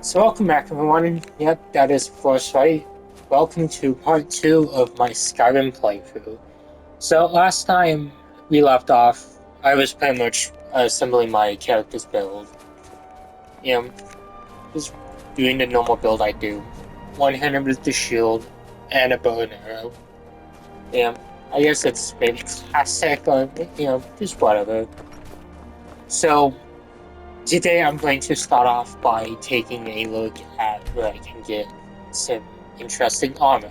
So welcome back everyone. Yep, that is Force Right. Welcome to part 2 of my Skyrim playthrough. So last time we left off, I was pretty much assembling my character's build. You know, just doing the normal build I do. One-handed with the shield and a bow and arrow. I guess it's maybe classic or, just whatever. So today I'm going to start off by taking a look at where I can get some interesting armor.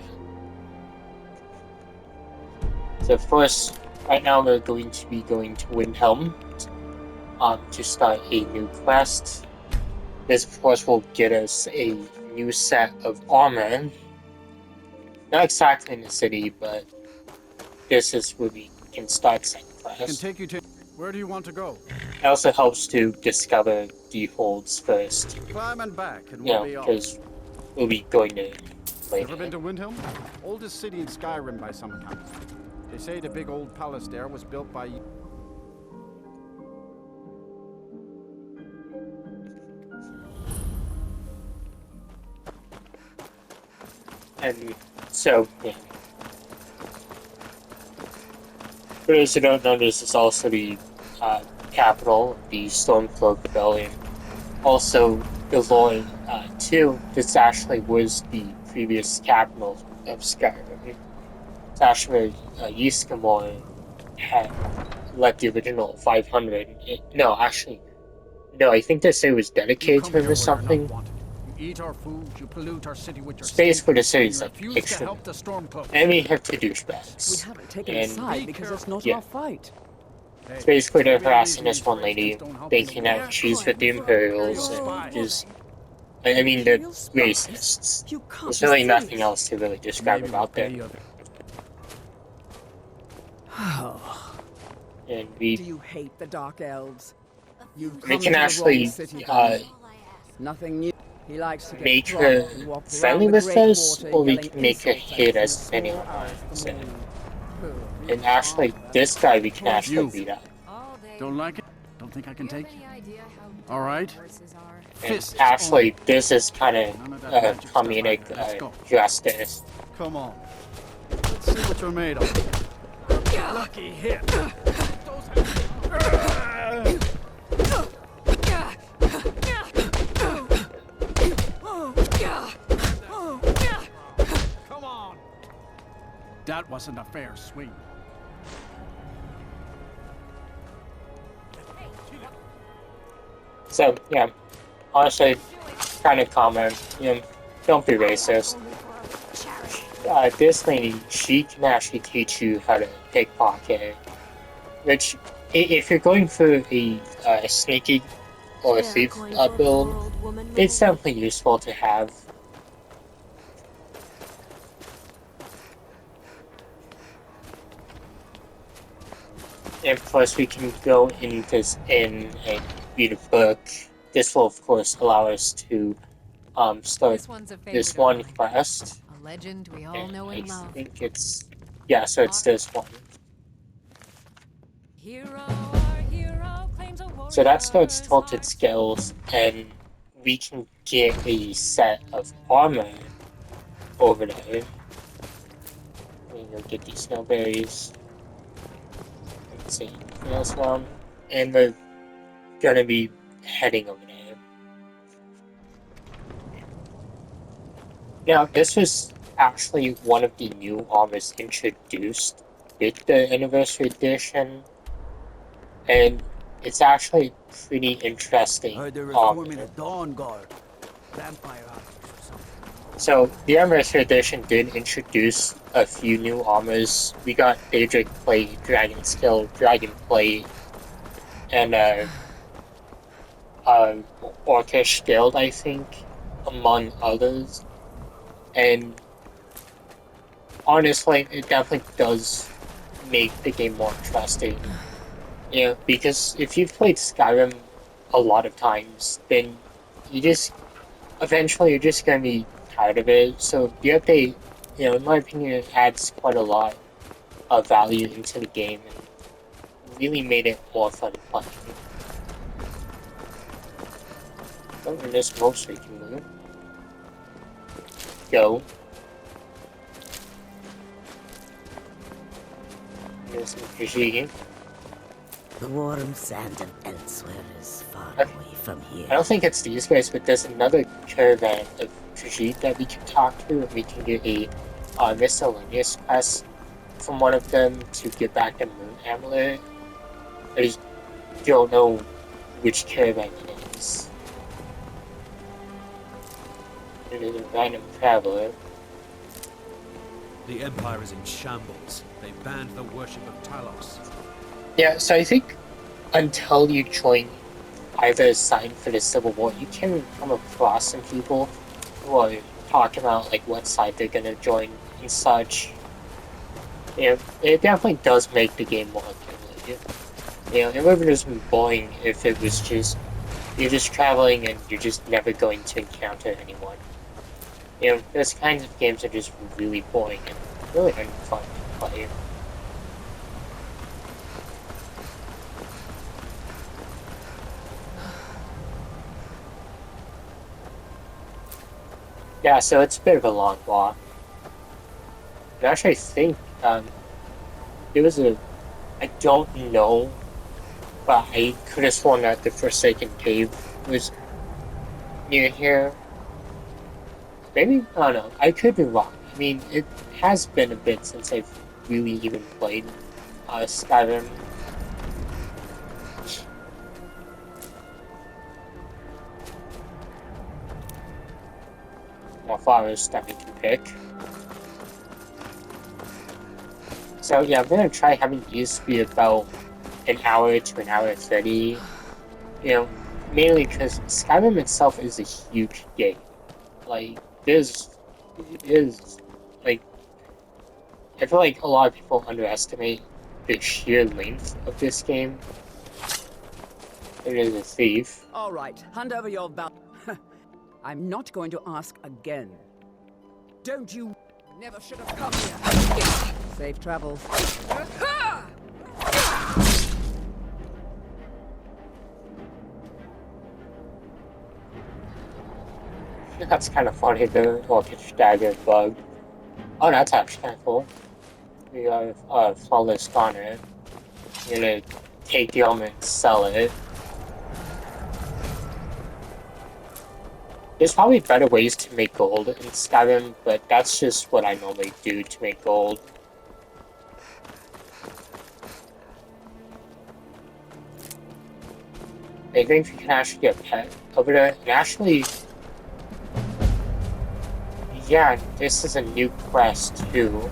So first, right now we're going to be going to Windhelm to start a new quest. This of course will get us a new set of armor. Not exactly in the city, but this is where we can start second quest. Where do you want to go? It also helps to discover the holds first. Climb and back, and we'll be off. Because we'll be going to later. Ever been to Windhelm? Oldest city in Skyrim by some accounts. They say the big old palace there was built by... And so, yeah. For those who don't know, this is also the capital, the Stormcloak Rebellion. Also, the Lord, too, this actually was the previous capital of Skyrim. It's actually Yskamor had led the original 500. No, I think they say it was dedicated to him or something. You eat our food, you pollute our city with your Space for the city is like extreme, extreme. And we have to douchebags. We haven't taken a side because it's not our fight. It's basically they're harassing this one lady, thinking that she's with the Imperials, and just... I mean, they're racists. There's really nothing else to really describe about them. And Do you hate the Dark Elves? we can actually Nothing new. He likes to make her friendly with us, or we can make her hate us anyway. So, and actually, this guy we can actually beat up. Don't like it? Don't think I can take you? All right. And actually, this is kind of comedic justice. Come on. Let's see what you're made of. Lucky hit. Come on. That wasn't a fair swing. So, yeah, honestly, kind of common, don't be racist. This lady, she can actually teach you how to pickpocket, which, if you're going for a sneaky or a thief build, it's definitely useful to have. And plus, we can go in this inn and read a book. This will, of course, allow us to start this one quest. A legend we all know and love. I think it's... yeah, so it's this one. So that starts tilted skills, and we can get a set of armor over there. We'll get these snowberries. Let's see, anything else around? And we're gonna be heading over there. Now, this was actually one of the new armors introduced with the Anniversary Edition, and it's actually pretty interesting armor. So, the Anniversary Edition did introduce a few new armors. We got Daedric Plate, Dragon Skill, Dragon Plate, and Orcish Guild, I think, among others. And honestly, it definitely does make the game more interesting. Because if you've played Skyrim a lot of times, then eventually you're just gonna be tired of it. So the update, in my opinion, it adds quite a lot of value into the game and really made it more fun to play. Oh, and there's most we can move. Go. There's some fishy. The warm sand of elsewhere is far away from here. I don't think it's these guys, but there's another caravan of Khajiit that we can talk to, and we can get a miscellaneous quest from one of them to get back the Moon Amulet. I just don't know which caravan it is. It is a random traveler. The Empire is in shambles. They banned the worship of Talos. Yeah, so I think until you join either side for the Civil War, you can come across some people who are talking about like what side they're gonna join and such. Yeah, it definitely does make the game more appealing. You know, it would have just been boring if it was just you're just traveling and you're just never going to encounter anyone. You know, those kinds of games are just really boring and really unfun to play. Yeah, so it's a bit of a long walk. And actually, I think there was I don't know, but I could have sworn that the Forsaken Cave was near here. Maybe? I don't know. I could be wrong. I mean, it has been a bit since I've really even played Skyrim. More flowers that we can pick. So yeah, I'm gonna try having these be about an hour to an hour 30. You know, mainly because Skyrim itself is a huge game. Like, like, I feel like a lot of people underestimate the sheer length of this game. It is a thief. All right, hand over your val. I'm not going to ask again. Don't you never should have come here. Safe travels. That's kind of funny, the orchid dagger bug. Oh, that's actually kind of cool. We got a flawless gunner. You're gonna take the armor and sell it. There's probably better ways to make gold in Skyrim, but that's just what I normally do to make gold. I think we can actually get a pet over there, and actually, yeah, this is a new quest too.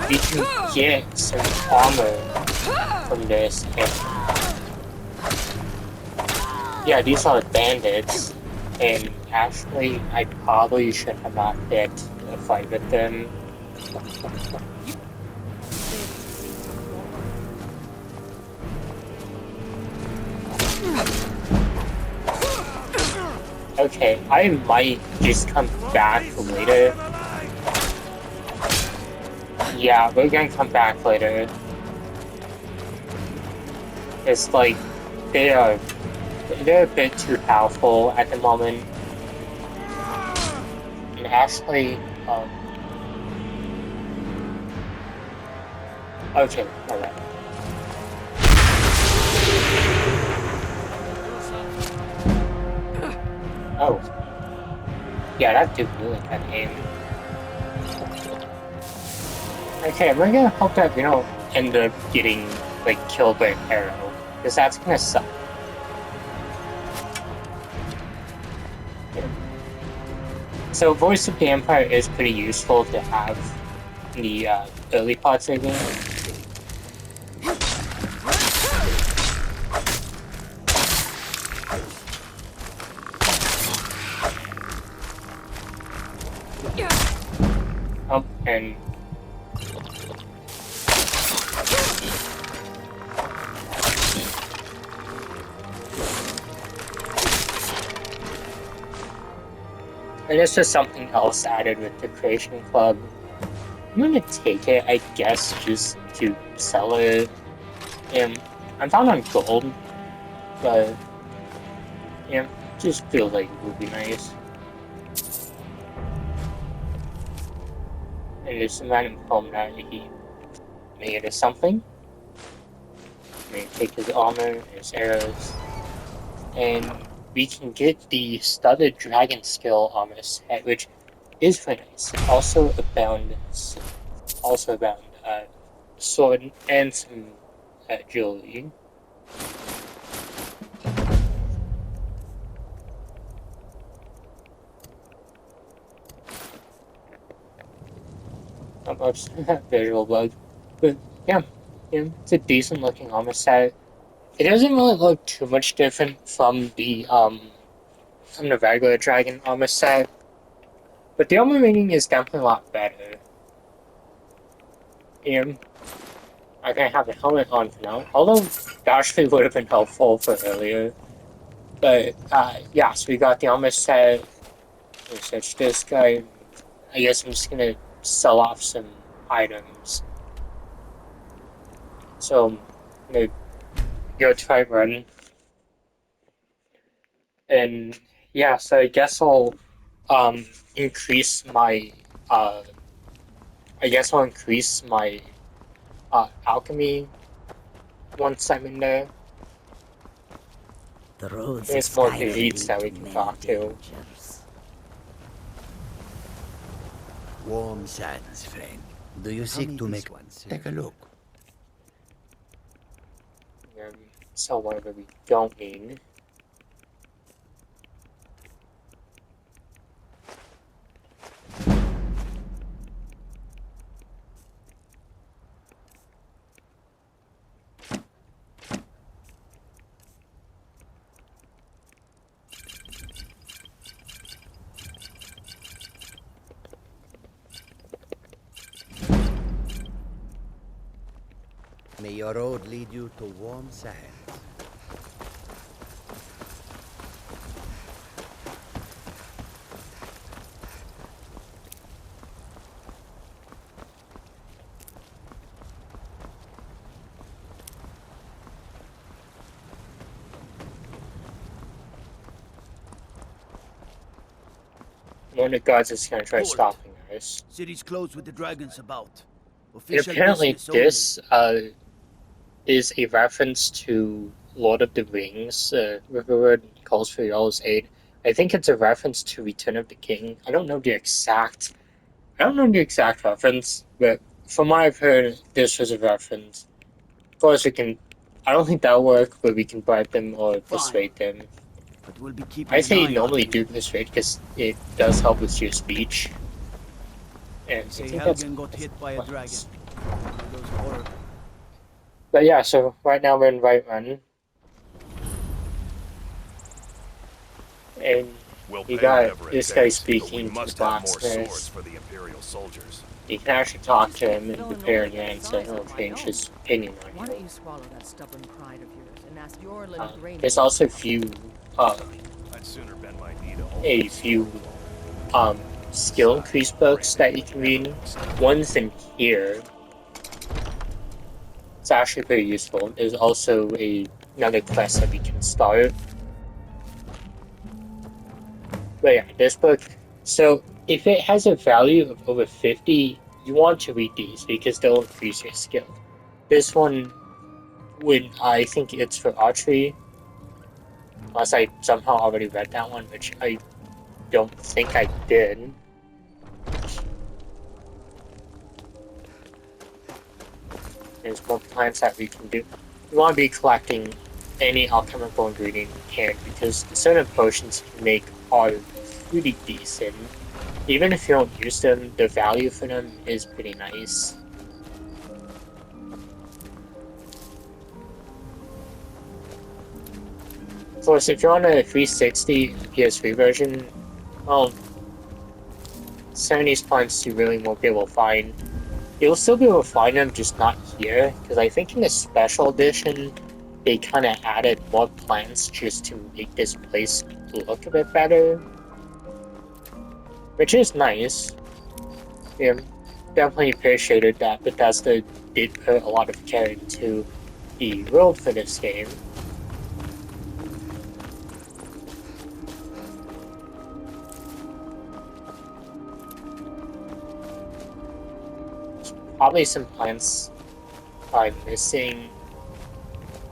You can get some armor from this, and yeah, these are bandits, and actually, I probably should have not picked a fight with them. Okay, I might just come back later. Yeah, we're gonna come back later. It's like, they're a bit too powerful at the moment. And actually, okay, alright. Oh. Yeah, that dude really kind of aim. Okay, we're gonna hope that we don't end up getting, like, killed by an arrow. Because that's gonna suck. So, Voice of the Empire is pretty useful to have in the early parts of the game. Oh, and this is something else added with the Creation Club. I'm gonna take it, I guess, just to sell it. And I'm down on gold, but yeah, just feels like it would be nice. And there's some random foam that he made or something. May take his armor, his arrows, and we can get the studded dragon skill armor set, which is pretty nice. Also abound, sword and some jewelry. Oops, visual bug, but yeah, it's a decent looking armor set. It doesn't really look too much different from the regular dragon armor set, but the armor rating is definitely a lot better. I can have the helmet on for now, although that actually would have been helpful for earlier. But yeah, so we got the armor set. Research this guy. I guess I'm just gonna sell off some items. So I'm gonna go try run. And yeah, so I guess I'll increase my alchemy once I'm in there. The roads of There's more Skyrim elites that we lead to can many talk to. dangers. Warm sands, friend. Do you seek to make Take a look. So whatever we don't need. May your road lead you to warm sands. One of the guards is gonna try Hold. stopping us. City's closed with the dragons about. And Official apparently business only. this is a reference to Lord of the Rings, Riverwood calls for y'all's aid. I think it's a reference to Return of the King. I don't know the exact reference, but from what I've heard, this was a reference. Of course, I don't think that'll work, but we can bribe them or persuade them. But we'll be keeping I an say eye normally on do you. persuade because it does help with your speech. And I Say think that's Helgen got hit by a dragon. Those horror. But yeah, so right now we're in right run. And We'll you pay got whatever it this guy takes, but we speaking to the must have more blacksmith. swords for the Imperial soldiers. You can actually talk to him and prepare your answer, and he'll change his opinion Why on don't you. you swallow that stubborn pride of yours and ask your little brain? There's also I'd sooner bend my knee to a few skill increase books that you can read. One's in here. It's actually pretty useful. There's also another quest that we can start. But yeah, this book. So if it has a value of over 50, you want to read these because they'll increase your skill. This one I think it's for archery. Unless I somehow already read that one, which I don't think I did. There's more plants that we can do. We want to be collecting any alchemical ingredient we can because certain potions you can make are pretty decent. Even if you don't use them, the value for them is pretty nice. Of course, if you're on a 360 PS3 version, well, 70s plants you really won't be able to find. You'll still be able to find them, just not here, because I think in the special edition, they kind of added more plants just to make this place look a bit better. Which is nice. Yeah, definitely appreciated that Bethesda did put a lot of care into the world for this game. probably some plants are missing,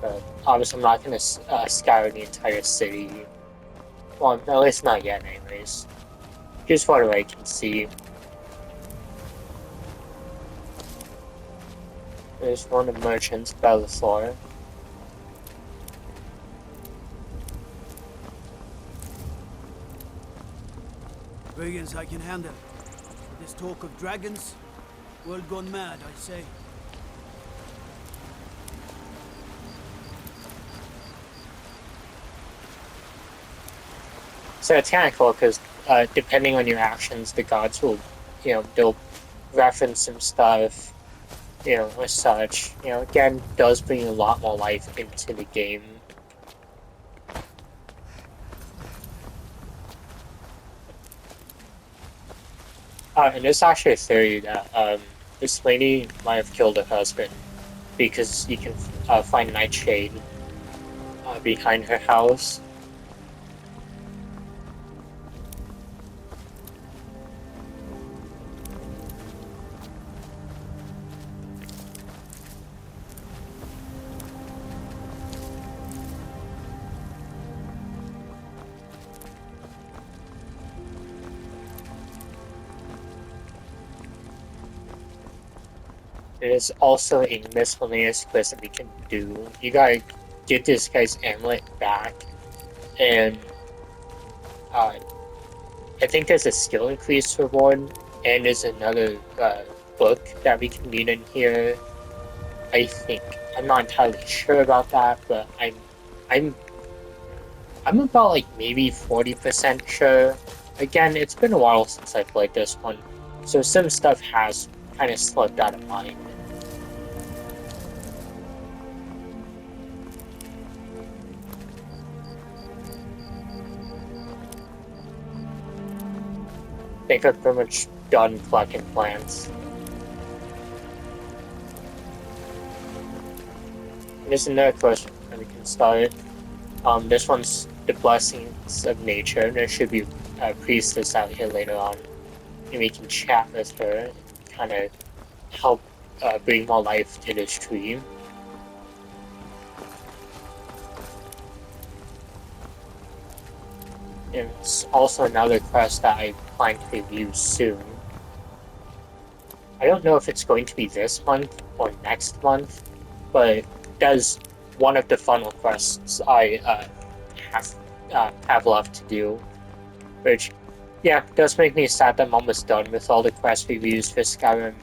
but obviously I'm not going to scour the entire city. Well, at least not yet anyways. Just what I can see. There's one of the merchants, Bellathor. Brigands I can handle. This talk of dragons, world gone mad, I say. So it's kind of cool because depending on your actions, the gods will, they'll reference some stuff, or such. Again, does bring a lot more life into the game. And there's actually a theory that this lady might have killed her husband because you can find nightshade behind her house. There's also a miscellaneous quest that we can do. You gotta get this guy's amulet back, and I think there's a skill increase reward, and there's another book that we can read in here. I think I'm not entirely sure about that, but I'm about like maybe 40% sure. Again, it's been a while since I played this one, so some stuff has kind of slipped out of mind. I think I've pretty much done collecting plants. And there's another question that we can start. This one's the blessings of nature. There should be a priestess out here later on, and we can chat with her and kind of help bring more life to this tree. And it's also another quest that I plan to review soon. I don't know if it's going to be this month or next month, but does one of the final quests I have left to do, which, yeah, does make me sad that I'm almost done with all the quest reviews for Skyrim.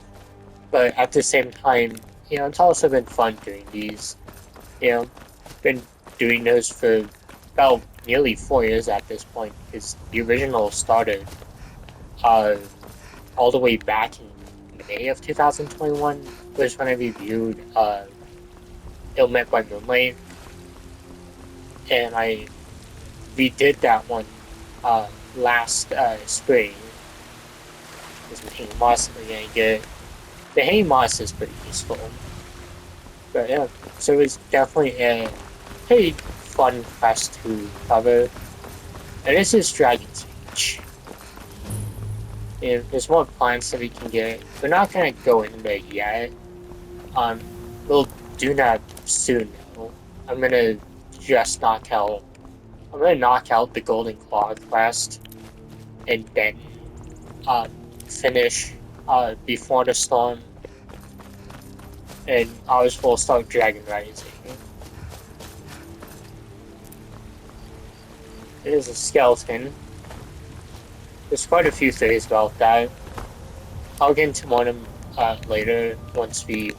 But at the same time, it's also been fun doing these. Been doing those for about nearly 4 years at this point, because the original started all the way back in May of 2021 was when I reviewed Ill Met by Moonlight, and I redid that one last spring. Because the hanging moss we're gonna get. The hanging moss is pretty useful, but yeah, so it was definitely a pretty fun quest to cover. And this is Dragon's Reach. And there's more plants that we can get. We're not gonna go in there yet. We'll do that soon though. I'm gonna knock out the Golden Claw quest, and then finish Before the Storm, and we'll start Dragon Rising. There's a skeleton. There's quite a few theories about that. I'll get into one of them later once we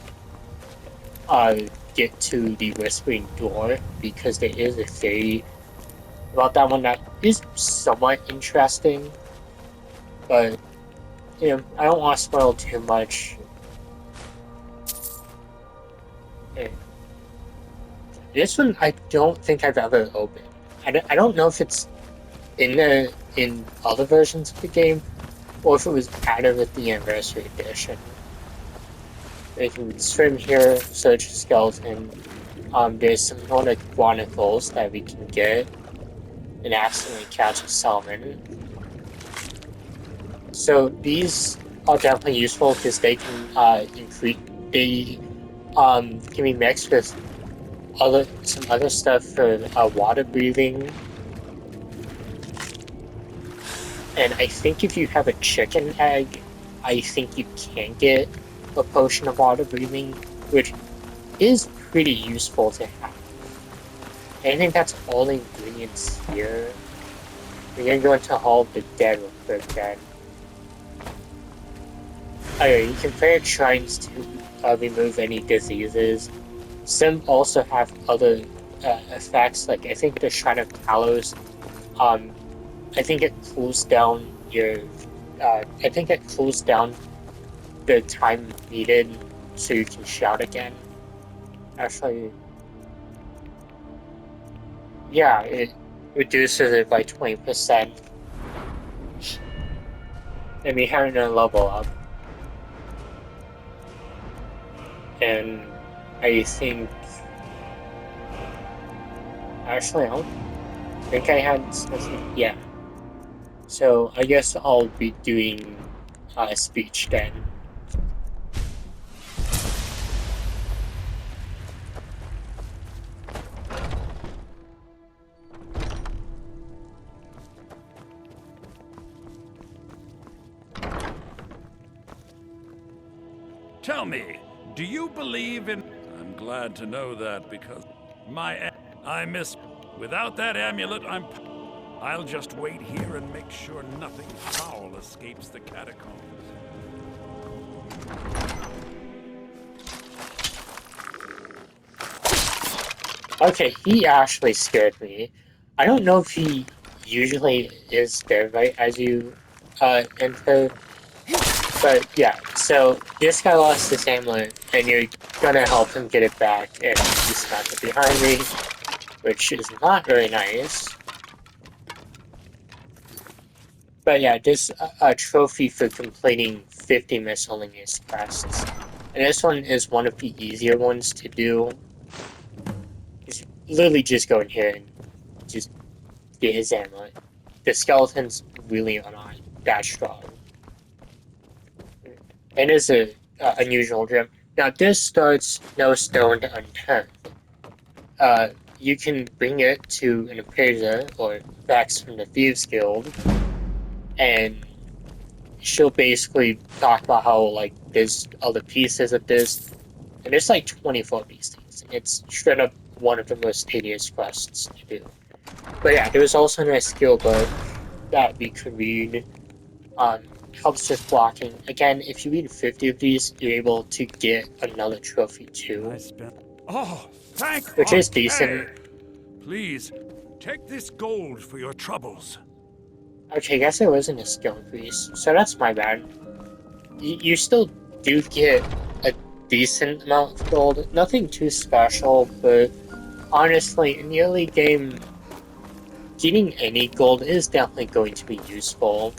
get to the Whispering Door, because there is a theory about that one that is somewhat interesting. But, I don't want to spoil too much. This one I don't think I've ever opened. I don't know if it's in other versions of the game, or if it was added with the Anniversary Edition. You can swim here, search a skeleton. There's some Nordic barnacles that we can get, and accidentally catch a salmon. So these are definitely useful because they can increase. They can be mixed with some other stuff for water breathing. And I think if you have a chicken egg, I think you can get a potion of water breathing, which is pretty useful to have. I think that's all the ingredients here. We're gonna go into Hall of the Dead real quick then. Okay, you can play shrines to remove any diseases. Some also have other effects, like I think the Shrine of Talos, I think it cools down your, I think it cools down the time needed so you can shout again. Actually, yeah, it reduces it by 20%. And we have a level up. And I think, actually, I don't think I had something, yeah. So I guess I'll be doing speech then. Tell me, do you believe in... I'm glad to know that because I miss... Without that amulet, I'll just wait here and make sure nothing foul escapes the catacombs. Okay, he actually scared me. I don't know if he usually is there right as you enter, but yeah, so this guy lost his amulet, and you're gonna help him get it back, and he smacked it behind me, which is not very nice. But yeah, this a trophy for completing 50 miscellaneous quests, and this one is one of the easier ones to do. It's literally just go in here and just get his amulet. The skeleton's really are not that strong. And it's a unusual gem. Now this starts no stone unturned. You can bring it to an appraiser or Vex from the Thieves Guild, and she'll basically talk about how like there's other pieces of this, and there's like 24 of these things. It's straight up one of the most tedious quests to do. But yeah, there was also a nice skill book that we could read. Helps with blocking. Again, if you read 50 of these, you're able to get another trophy too, Oh, thank... which is decent. Please, take this gold for your troubles. Okay, I guess it wasn't a skill increase, so that's my bad. You still do get a decent amount of gold. Nothing too special, but honestly, in the early game, getting any gold is definitely going to be useful.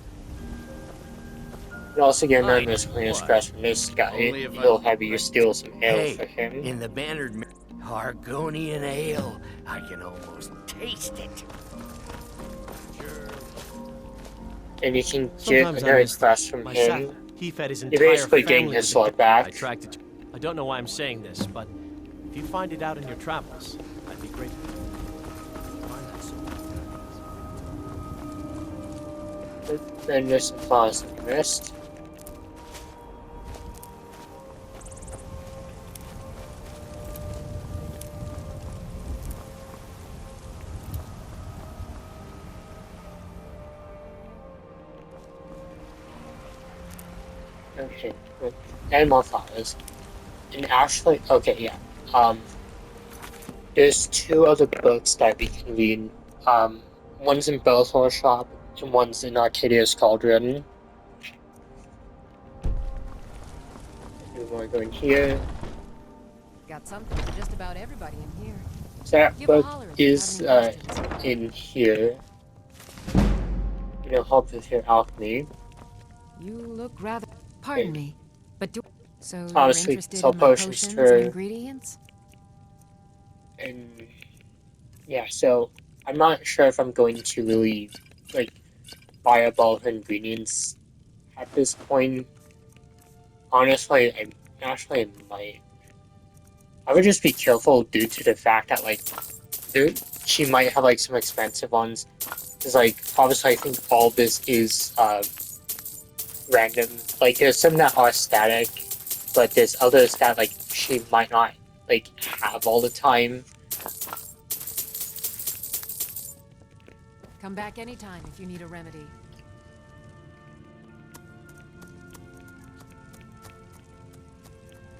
You also get another miscellaneous quest from this guy. He'll have you steal some ale for him. In the bannered Argonian ale, I can almost taste it. And you can get another quest from him. He fed his You're entire basically getting family his to sword back. I don't know why I'm saying this, but if you find it out in your travels, I'd be grateful. Then there's some claws that you missed. Okay, and more flowers. And actually, okay, yeah. There's two other books that we can read. One's in Belthor's shop, and one's in Arcadia's Cauldron. We want to go in here. Got something for just about everybody in here. So that Give book a holler if you is have any questions. in here. It'll help with your alchemy. You look rather... Pardon me, but do... So you're Honestly, interested sell in my potions potions for- and ingredients? And yeah, so I'm not sure if I'm going to really like buy up all the ingredients at this point. honestly, I might. I would just be careful due to the fact that like she might have like some expensive ones. Because like obviously I think all this is random. Like there's some that are static, but there's others that like she might not like have all the time. Come back anytime if you need a remedy.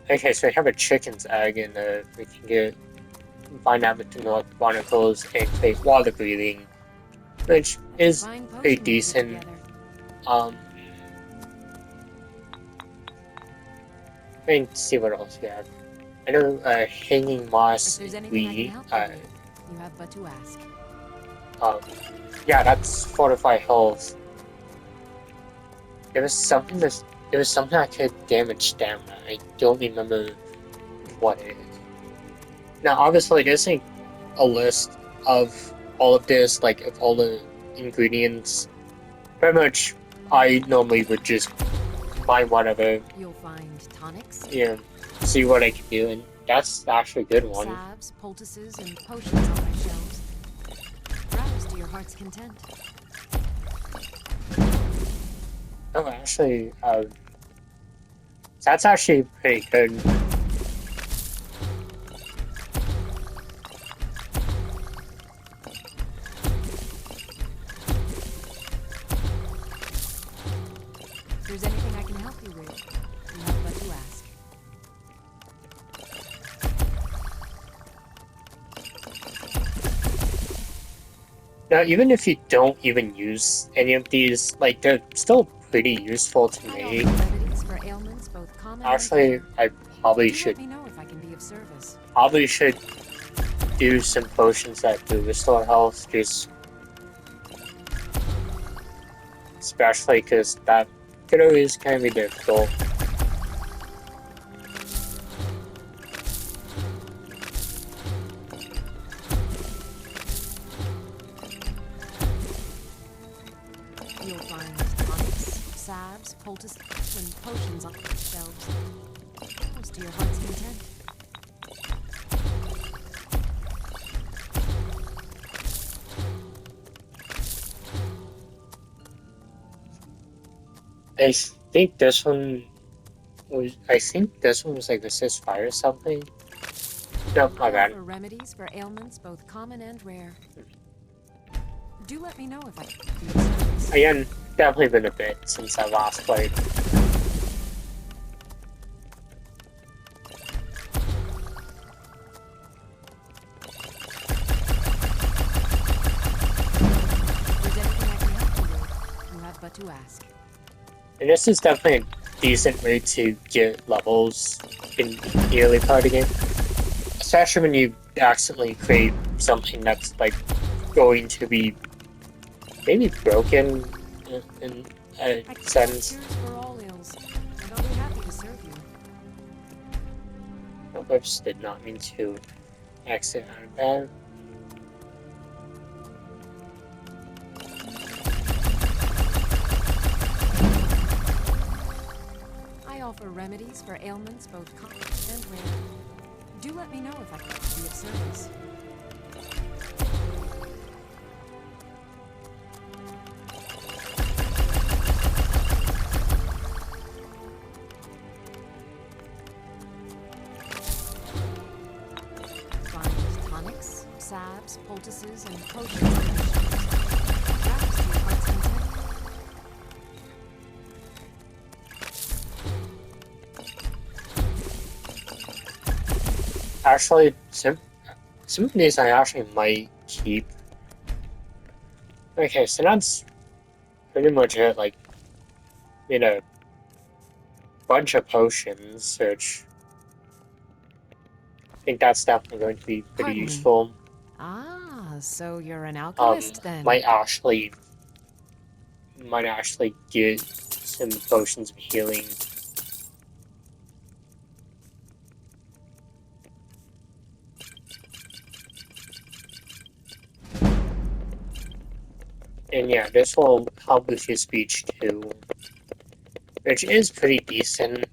Okay, so I have a chicken's egg, and we can find out with the North Barnacles and create water breathing, which is pretty decent. And see what else we have. I know hanging moss. If there's anything I can help you with, you have but to ask. Yeah, that's fortify health. There was something that could damage stamina. I don't remember what it is. Now, obviously, there's like a list of all of this, like of all the ingredients. Pretty much, I normally would just buy whatever. You'll find tonics. Yeah, see what I can do, and that's actually a good one. Salves, poultices, and potions on my shelves. Browse to your heart's content. Oh, actually, that's actually pretty good. If there's anything I can help you with, you have but to ask. Now, even if you don't even use any of these, like, they're still pretty useful to me. Actually, I probably should do some potions that do restore health, just especially because that could always kind of be difficult. You'll find tonics, salves, poultices, and potions on the shelves. Close to your heart's content. I think this one was like resist fire or something. Nope, my bad. For remedies for ailments both common and rare. Do let me know if I can be of service. Again, definitely been a bit since I last played. To ask. And this is definitely a decent way to get levels in the early part of the game. Especially when you accidentally create something that's like going to be maybe broken in a sense. For all ills, and I'll be happy to serve you. I just did not mean to exit out of that. I offer remedies for ailments both common and rare. Do let me know if I can be of service. Find tonics, salves, poultices, and potions on the shelves. Browse to your heart's content. Actually, some of these I actually might keep. Okay, so that's pretty much it. Like, made a bunch of potions, which I think that's definitely going to be pretty useful. Ah, so you're an alchemist then. Might actually get some potions of healing. And yeah, this will help with your speech too, which is pretty decent.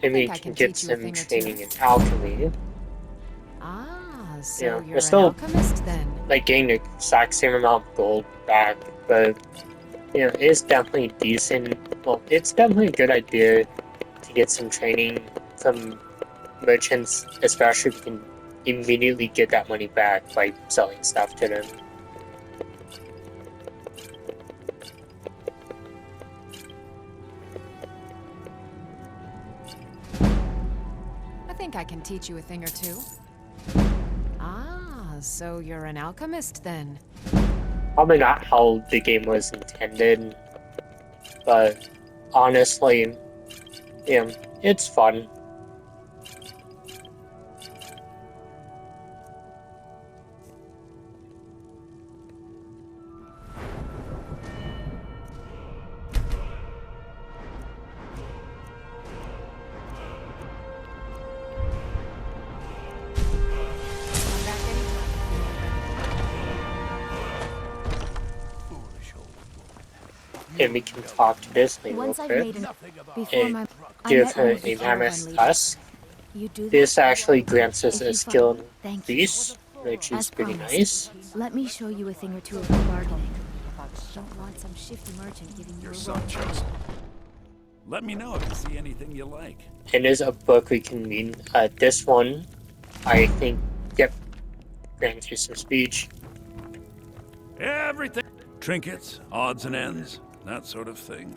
and we think I can can get teach you a some thing or training two. in alchemy. Ah, so Yeah, you're we're an still alchemist then. like getting the exact same amount of gold back, but it's definitely decent. Well, it's definitely a good idea to get some training from merchants, especially if you can immediately get that money back by selling stuff to them. I think I can teach you a thing or two. Ah, so you're an alchemist then. Probably not how the game was intended, but honestly, it's fun. Come back anytime. And we can talk to this lady real Once I've quick made an before and my I give met her one of a the mammoth Caravan tusk. You do that? This actually grants us If a you skill find Thank you. increase, which is As pretty promised, nice. let me show you a thing or two about bargaining. Don't want some shifty merchant giving you Your a son rope. chosen. Let me know if you see anything you like. And there's a book we can read. This one, I think, grants you some speech. Everything. Trinkets, odds and ends, that sort of thing.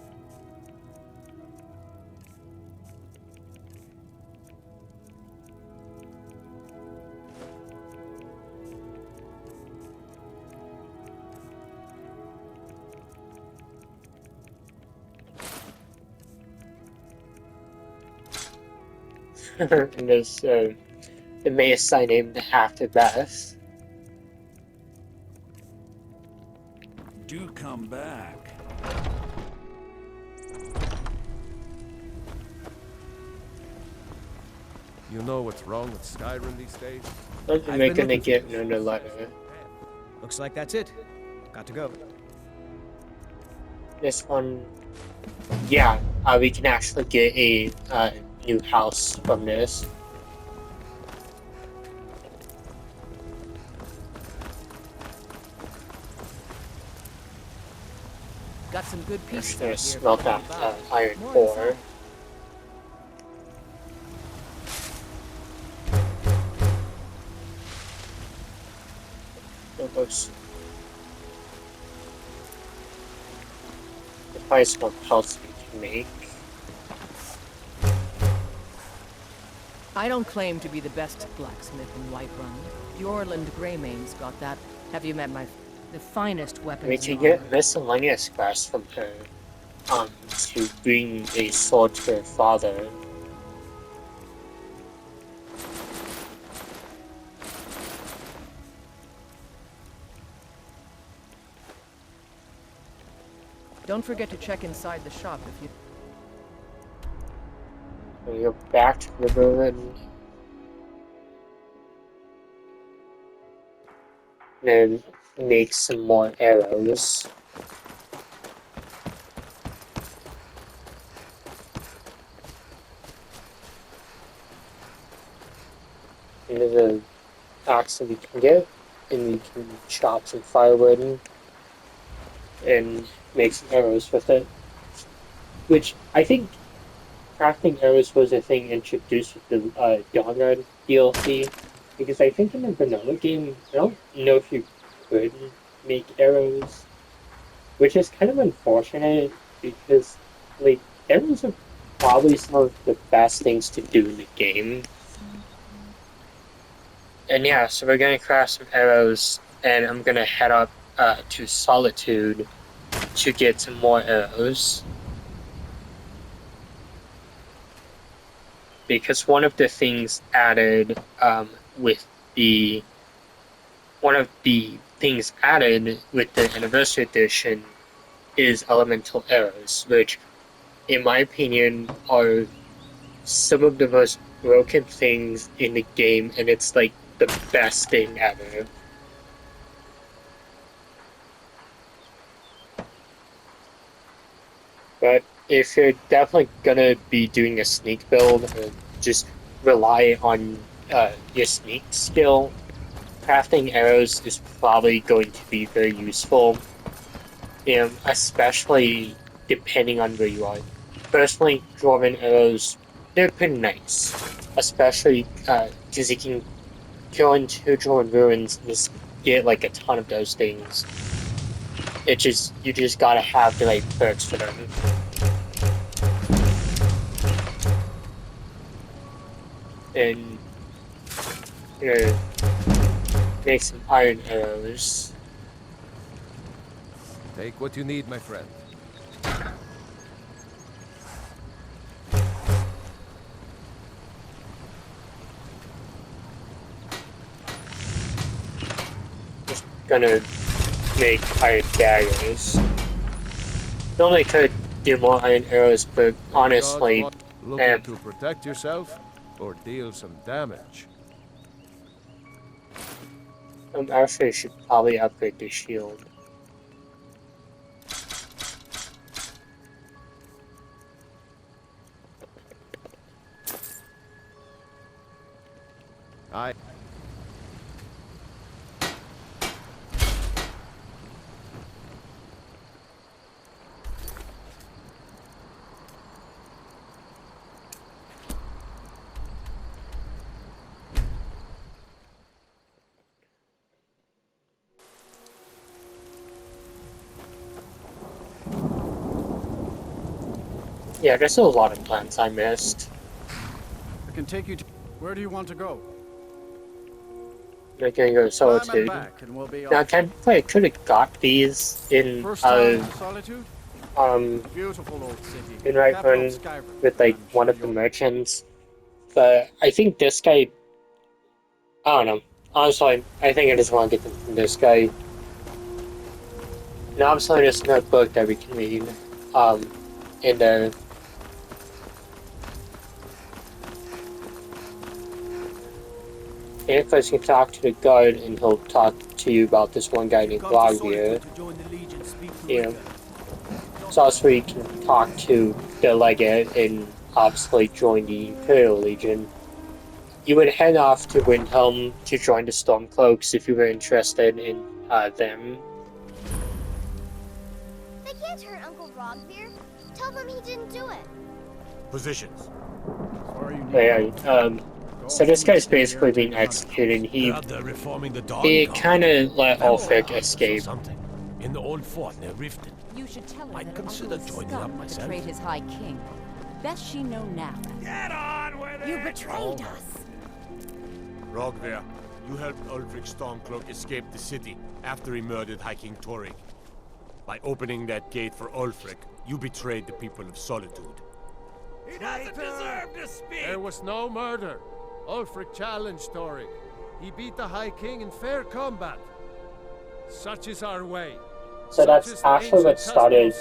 And there's the mace I named after Beth. Do come back. You know what's wrong with Skyrim these days? When am I gonna get another letter? Looks like that's it. Got to go. This one, yeah, we can actually get a new house from this. Got some good pieces Just gonna out here. smelt that iron ore. There's probably some pelts we can make. I don't claim to be the best blacksmith in Whiterun. Bjorland Greymane's got that. Have you met the finest weapons? We can get miscellaneous quests from her, to bring a sword to her father. Don't forget to check inside the shop if you... We go back to the ruin. And make some more arrows. And there's an axe that we can get, and we can chop some firewood and make some arrows with it. Which I think crafting arrows was a thing introduced with the Dawnguard DLC, because I think in the vanilla game, I don't know if you could make arrows, which is kind of unfortunate because, like, arrows are probably some of the best things to do in the game. And yeah, so we're gonna craft some arrows, and I'm gonna head up to Solitude to get some more arrows. Because one of the things added with the Anniversary Edition is elemental arrows, which, in my opinion, are some of the most broken things in the game, and it's like the best thing ever. But if you're definitely gonna be doing a sneak build, just rely on your sneak skill. Crafting arrows is probably going to be very useful, especially depending on where you are. Personally, dwarven arrows, they're pretty nice, especially because you can go into dwarven ruins and just get like a ton of those things. You just gotta have the right perks for them. And make some iron arrows. Take what you need, my friend. Just gonna make iron daggers. Normally could do more iron arrows, but honestly, looking to protect yourself or deal some damage. Actually, I should probably upgrade the shield. Yeah, there's a lot of plants I missed. I can take you to... Where do you want to go? They're gonna go to Solitude. Now, technically, I could have got these in Solitude? Beautiful old city. In Whiterun with like one of the merchants, but I think this guy. I don't know. Honestly, I think I just want to get them from this guy. Now I'm selling this notebook that we can read. In there. And first you can talk to the guard and he'll talk to you about this one guy named Blogbeer. Yeah. So also you can talk to the legate and obviously join the Imperial Legion. You would head off to Windhelm to join the Stormcloaks if you were interested in them. They can't hurt Uncle Rogbeer. Tell them he didn't do it. Positions. So this guy's basically being executed. He kind of let Ulfric escape. In the old fort near Riften. You should tell her I'd that consider Uncle joining Scum up myself. betrayed his High King. Best she know now. Get on with it! You betrayed us. Rogver, you helped Ulfric Stormcloak escape the city after he murdered High King Torrig. By opening that gate for Ulfric, you betrayed the people of Solitude. He doesn't deserve to speak! There was no murder. Ulfric challenged Torrig. He beat the High King in fair combat. Such is our way. So that's actually what started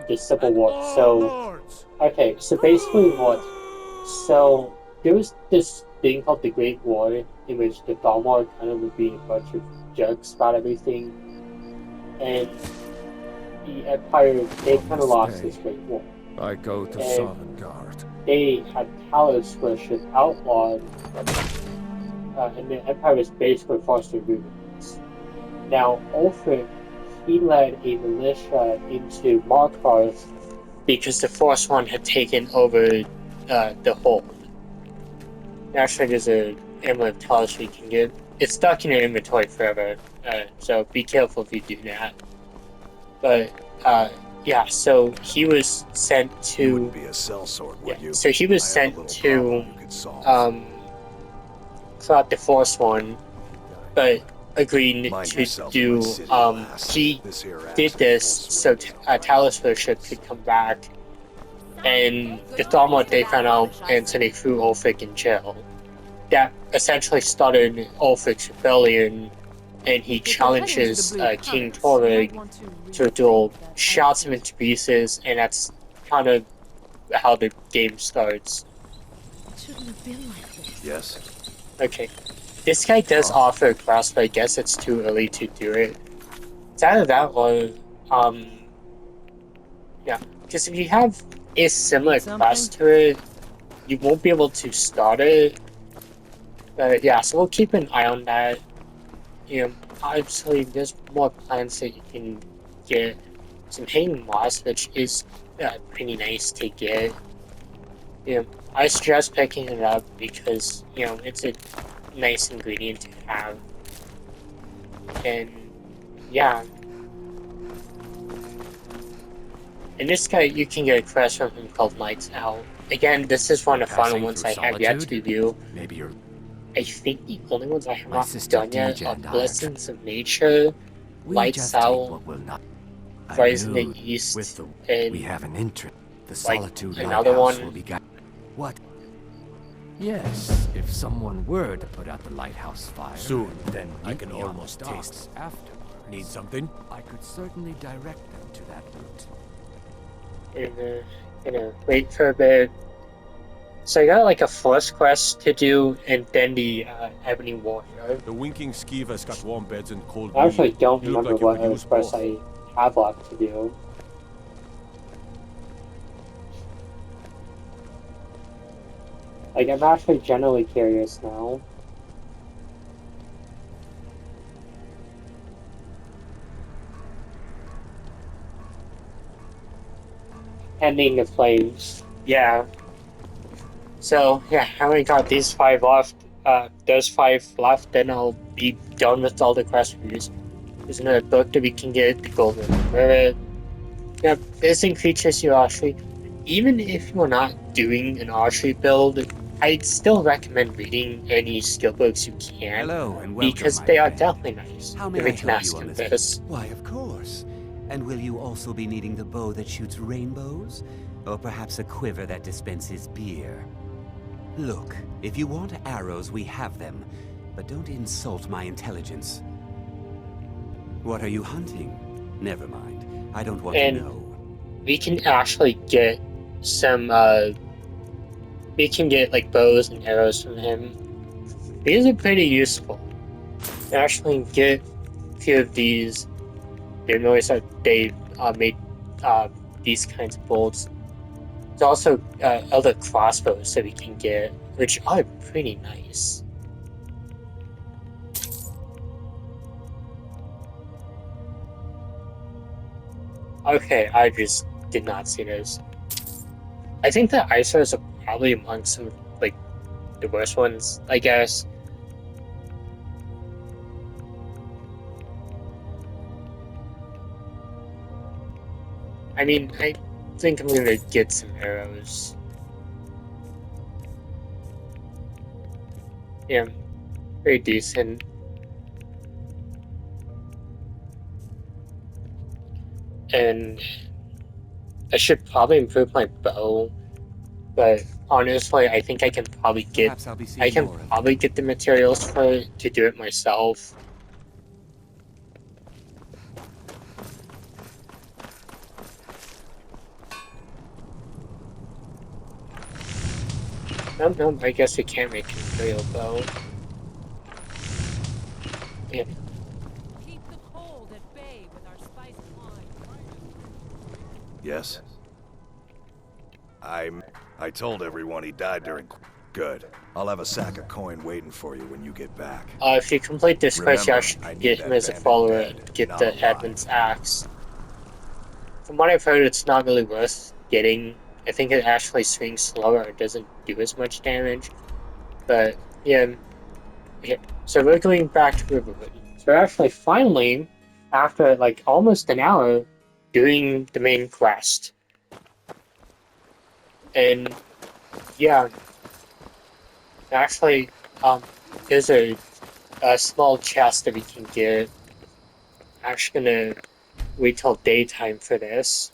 the Civil War. So, okay, so basically so there was this thing called the Great War, in which the Thalmor kind of were being a bunch of jerks about everything, and the Empire, they kind of lost this Great War. I go to Sovngarde. They had Talos worship outlawed, and the Empire was basically forced to remove it. Now, Ulfric, he led a militia into Markarth because the Force One had taken over the hold. Actually, there's an Amulet of Talos you can get. It's stuck in your inventory forever, so be careful if you do that. But, yeah, so he was sent to... You wouldn't be a sellsword, would you? So he was sent to throughout the Force One, but agreed to do he did this so Talos worship could come back, and the Thalmor, they found out, and so they threw Ulfric in jail. That essentially started Ulfric's rebellion, and he challenges King Torrig to a duel, shouts him into pieces, and that's kind of how the game starts. It shouldn't have been like this. Yes. Okay. This guy does offer a class, but I guess it's too early to do it. It's either that or, yeah. Because if you have a similar Need something? quest to it. You won't be able to start it. But yeah, so we'll keep an eye on that. Obviously, there's more plants that you can get. Some hanging moss, which is pretty nice to get. I suggest picking it up because, it's a nice ingredient to have. And yeah. In this guy, you can get a quest from him called Lights Out. Again, this is one of the final ones I have yet to do. Maybe you're... I think the only ones I have My not sister done yet Deja are and I are Blessings of Nature, We Lights just take Out, what will not. Rise in the knew East, with the and we have an interest. The like Solitude another Lighthouse one. will be What? Yes, if someone were to put out the lighthouse fire, Soon, then I meet can me on almost the taste docks it. afterwards. Need something? I could certainly direct them to that route. And gonna wait for a bit. So I got like a first quest to do, and then the Ebony Warrior. The winking skeever's got warm beds and cold I actually meat. don't You look remember like you what could use quest both. I have left to do. Like, I'm actually generally curious now. Ending the flames. Yeah. So, yeah, I only got these 5 left. There's 5 left, then I'll be done with all the quest reviews. There's another book that we can get, the Golden Mirror. Yeah, visiting creatures you archery. Even if you're not doing an archery build, I'd still recommend reading any skill books you can. Hello and welcome, because my they are friend. definitely nice. How If may we I can help ask you on him this? this. Why, of course. And will you also be needing the bow that shoots rainbows? Or perhaps a quiver that dispenses beer? Look, if you want arrows, we have them. But don't insult my intelligence. What are you hunting? Never mind. I don't want And to know. we can actually get some, we can get like bows and arrows from him. These are pretty useful. You actually get a few of these. They notice that they made these kinds of bolts. There's also other crossbows that we can get, which are pretty nice. Okay, I just did not see this. I think the ISOs are probably among some, like, the worst ones, I guess. I mean, I think I'm gonna get some arrows. Yeah, very decent. And I should probably improve my bow, but honestly, I think I can probably get. Perhaps I'll be I seeing can more of probably get the materials for it to do it myself. No, I guess we can't make an imperial bow. Yeah. Keep the cold at bay with our spiced wine. Yes? I told everyone he died during... Good. I'll have a sack of coin waiting for you when you get back. If you complete this quest, you Remember, actually I need get that him as a bandit follower dead, and get not the alive. Admin's Axe. From what I've heard, it's not really worth getting. I think it actually swings slower, it doesn't do as much damage. But, yeah. Okay, so we're going back to Riverwood. So we're actually finally, after like almost an hour, doing the main quest. And, yeah. Actually, there's a small chest that we can get. I'm actually gonna wait till daytime for this.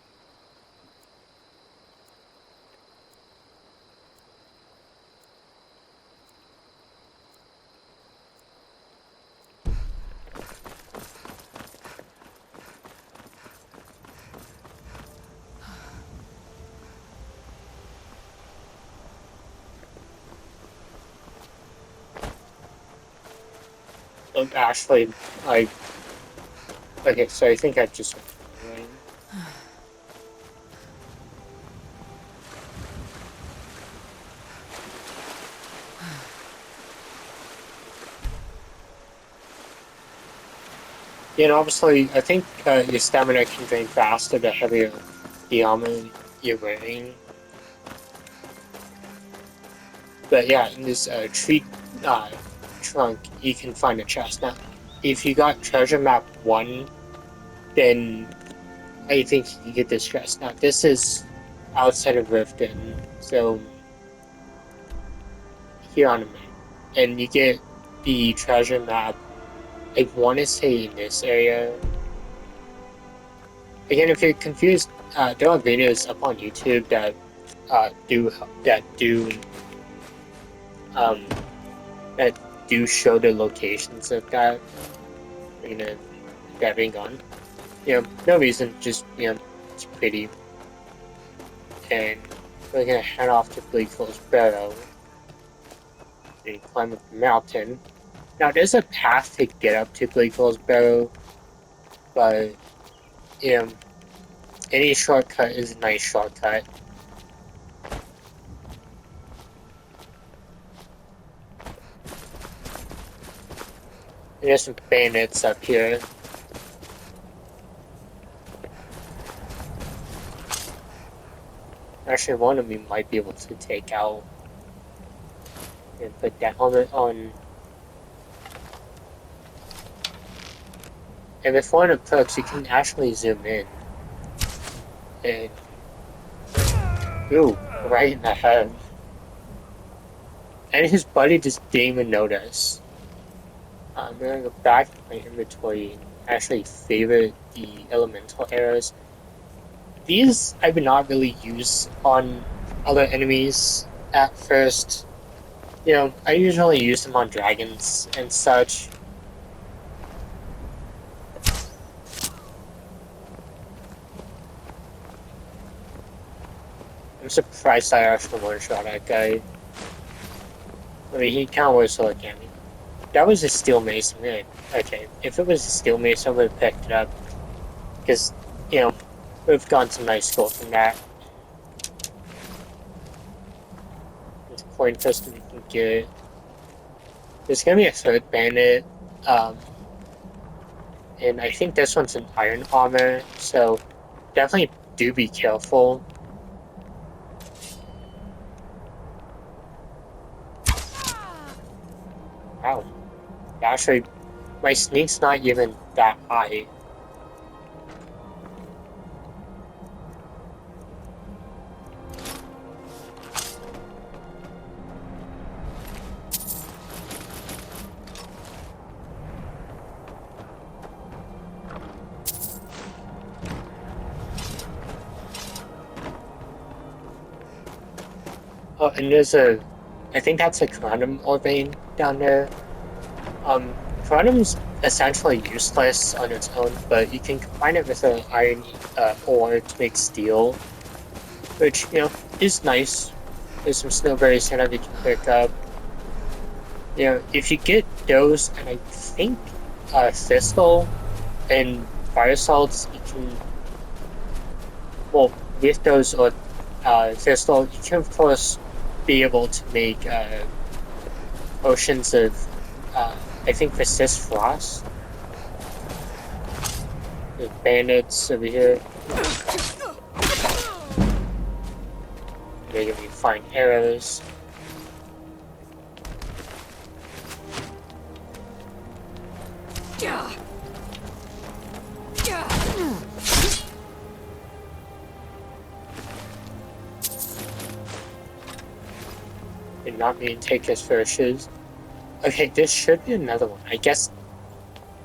Actually, okay, so I think I just went right. You know, obviously, I think your stamina can drain faster the heavier the armor you're wearing. But yeah, in this tree trunk, you can find a chest. Now, if you got treasure map 1, then I think you can get this chest. Now, this is outside of Riften, so here on the map. And you get the treasure map, I want to say in this area. Again, if you're confused, there are videos up on YouTube that do show the locations of that, that being gone. You know, no reason, just, it's pretty. And we're gonna head off to Bleak Barrow and climb up the mountain. Now, there's a path to get up to Bleak Barrow, but, any shortcut is a nice shortcut. There's some bandits up here. Actually, one of me might be able to take out and put that helmet on. And with one of the perks, you can actually zoom in. And ooh, right in the head. And his buddy just didn't even notice. I'm gonna go back to my inventory and actually favorite the elemental arrows. These I would not really use on other enemies at first. You know, I usually use them on dragons and such. I'm surprised I actually one-shot that guy. I mean, he kind of was like at me. That was a steel mace. I mean, okay, if it was a steel mace, I would have picked it up. Because, we've gotten some nice gold from that. There's a coin crystal we can get. There's gonna be a third bandit. And I think this one's an iron armor, so definitely do be careful. Wow. Actually, my sneak's not even that high. Oh, and there's I think that's a corundum ore vein down there. Corundum's essentially useless on its own, but you can combine it with an iron ore to make steel, which, is nice. There's some snowberries here that you can pick up. If you get those, and I think thistle and fire salts, you can, well, with those or thistle, you can of course be able to make potions of I think resist frost. There's bandits over here. They're gonna be fine arrows. Did not mean to take his first shoes. Okay, this should be another one. I guess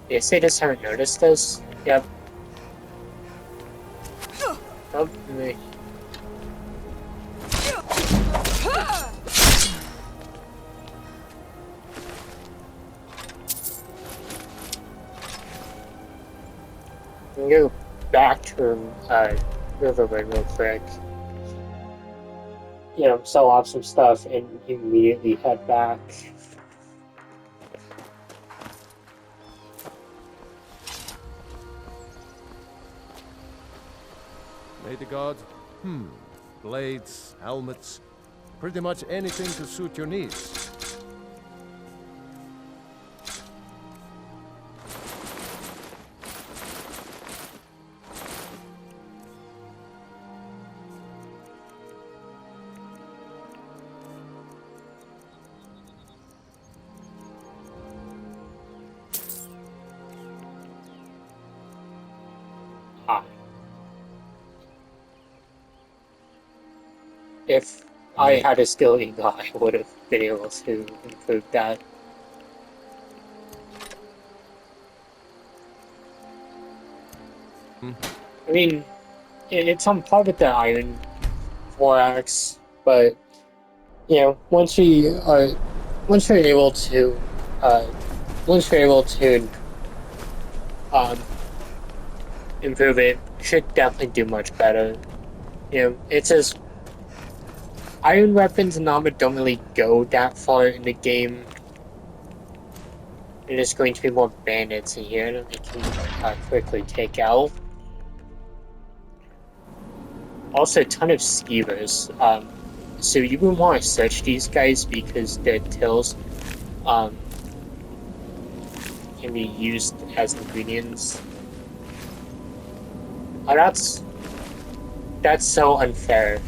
they say just haven't noticed this. Yep. Oh, me. I'm gonna go back to Riverwood real quick. Sell off some stuff and immediately head back. May the gods? Blades, helmets, pretty much anything to suit your needs. if I had a skill eagle, I would have been able to improve that. I mean, it's on par with the iron 4-axe, but you know, once we're able to, improve it, should definitely do much better. You know, it says iron weapons and armor don't really go that far in the game. There's going to be more bandits in here that we can quickly take out. Also, a ton of skeevers. So you would want to search these guys because their tills can be used as ingredients. Oh, that's so unfair.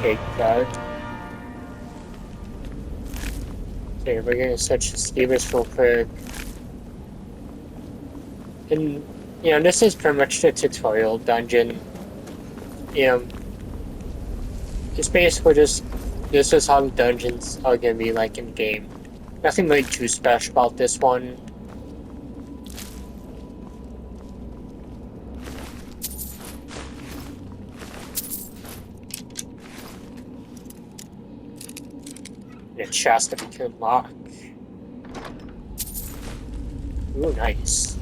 Take that. Okay, we're gonna search the skeevers real quick. And, you know, this is pretty much the tutorial dungeon. You know, it's basically just, this is how the dungeons are gonna be like in game. Nothing really too special about this one. A chest that we can lock. Ooh, nice.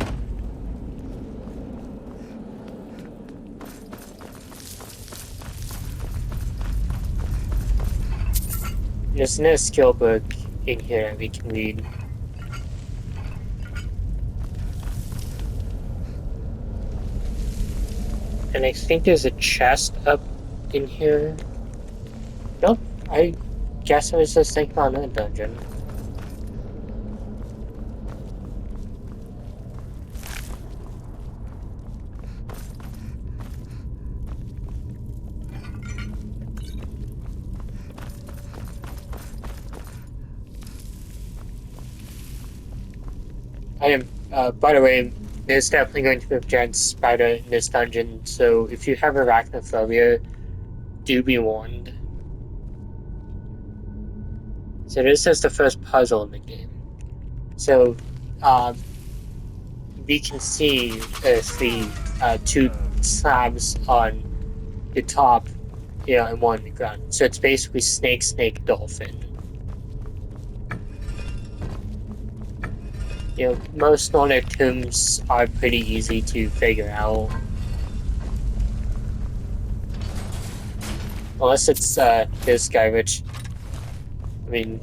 There's no skill book in here that we can read. And I think there's a chest up in here. Nope, I guess I was just thinking on a dungeon. I am, by the way, there's definitely going to be a giant spider in this dungeon, so if you have arachnophobia, do be warned. So this is the first puzzle in the game. So, we can see the two slabs on the top, you know, and one on the ground. So it's basically snake, snake, dolphin. You know, most Nordic tombs are pretty easy to figure out. Unless it's this guy, which, I mean,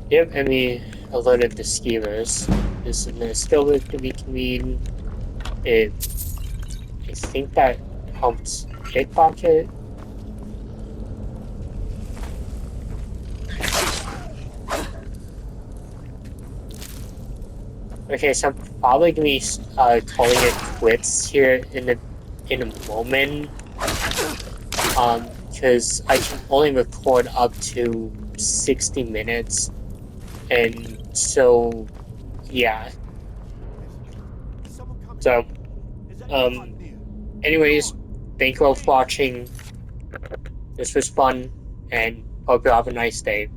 yep, and we alerted the skeevers. This is the skill book that we can read. I think that helps pickpocket. Okay, so I'm probably gonna be calling it quits here in a moment. Because I can only record up to 60 minutes, and so yeah. So, anyways, thank you all for watching. This was fun, and hope you have a nice day.